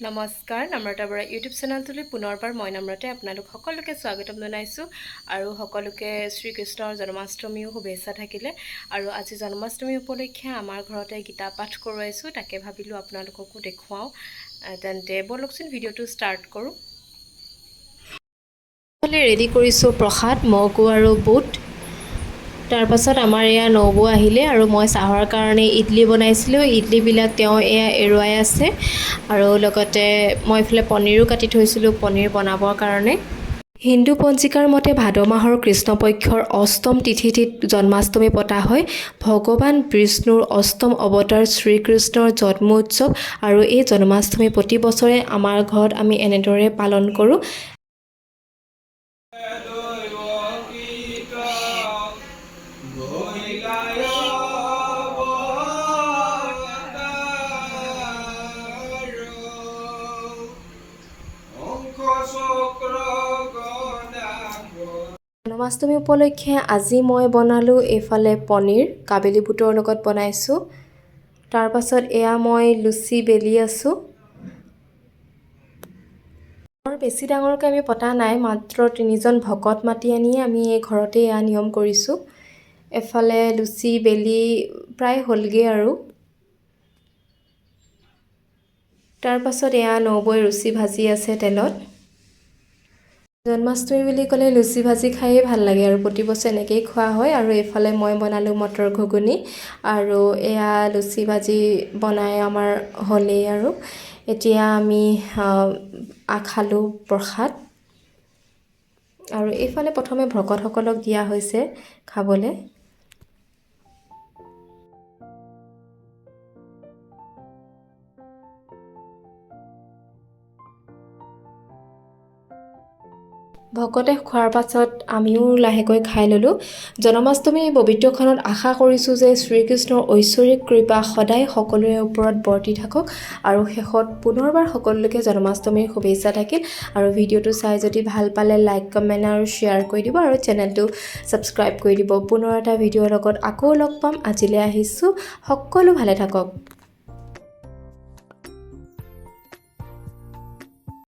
নমস্কাৰ নম্ৰতা বৰা ইউটিউব চেনেলটোলৈ পুনৰবাৰ মই নম্ৰতে আপোনালোক সকলোকে স্বাগতম জনাইছোঁ আৰু সকলোকে শ্ৰীকৃষ্ণৰ জন্মাষ্টমীও শুভেচ্ছা থাকিলে আৰু আজি জন্মাষ্টমী উপলক্ষে আমাৰ ঘৰতে গীতা পাঠ কৰোৱাইছোঁ তাকে ভাবিলোঁ আপোনালোককো দেখুৱাওঁ তেন্তে বলকচোন ভিডিঅ'টো ষ্টাৰ্ট কৰোঁ ৰেডি কৰিছোঁ প্ৰসাদ মগু আৰু বুট তাৰ পাছত আমাৰ এয়া নবৌ আহিলে আৰু মই চাহৰ কাৰণে ইডলি বনাইছিলোঁ ইডলিবিলাক তেওঁ এয়া এৰুৱাই আছে আৰু লগতে মই ইফালে পনীৰো কাটি থৈছিলোঁ পনীৰ বনাবৰ কাৰণে হিন্দু পঞ্জিকাৰ মতে ভাদ মাহৰ কৃষ্ণপক্ষৰ অষ্টম তিথিত জন্মাষ্টমী পতা হয় ভগৱান বিষ্ণুৰ অষ্টম অৱতাৰ শ্ৰীকৃষ্ণৰ জন্ম উৎসৱ আৰু এই জন্মাষ্টমী প্ৰতি বছৰে আমাৰ ঘৰত আমি এনেদৰে পালন কৰোঁ জন্মাষ্টমী উপলক্ষে আজি মই বনালোঁ এইফালে পনীৰ কাবেলী বুটৰ লগত বনাইছোঁ তাৰ পাছত এয়া মই লুচি বেলি আছোঁ বৰ বেছি ডাঙৰকৈ আমি পতা নাই মাত্ৰ 3জন ভকত মাতি আনি আমি এই ঘৰতে এয়া নিয়ম কৰিছোঁ এফালে লুচি বেলি প্ৰায় হ'লগৈ আৰু তাৰ পাছত এয়া নবৌয়ে লুচি ভাজি আছে তেলত জন্মাষ্টমী বুলি ক'লে লুচি ভাজি খায়েই ভাল লাগে আৰু প্ৰতি বছৰ এনেকৈয়ে খোৱা হয় আৰু এইফালে মই বনালোঁ মটৰ ঘুগুনি আৰু এয়া লুচি ভাজি বনাই আমাৰ হ'লেই আৰু এতিয়া আমি খালোঁ প্ৰসাদ আৰু এইফালে প্ৰথমে ভকতসকলক দিয়া হৈছে খাবলৈ ভকতে খোৱাৰ পাছত আমিও লাহেকৈ খাই ল'লোঁ জন্মাষ্টমীৰ পবিত্ৰখনত আশা কৰিছোঁ যে শ্ৰীকৃষ্ণৰ ঐশ্বৰিক কৃপা সদায় সকলোৰে ওপৰত বৰ্তি থাকক আৰু শেষত পুনৰবাৰ সকলোকে জন্মাষ্টমীৰ শুভেচ্ছা থাকিল আৰু ভিডিঅ'টো চাই যদি ভাল পালে লাইক কমেণ্ট আৰু শ্বেয়াৰ কৰি দিব আৰু চেনেলটো ছাবস্ক্ৰাইব কৰি দিব পুনৰ এটা ভিডিঅ'ৰ লগত আকৌ লগ পাম আজিলৈ আহিছোঁ সকলো ভালে থাকক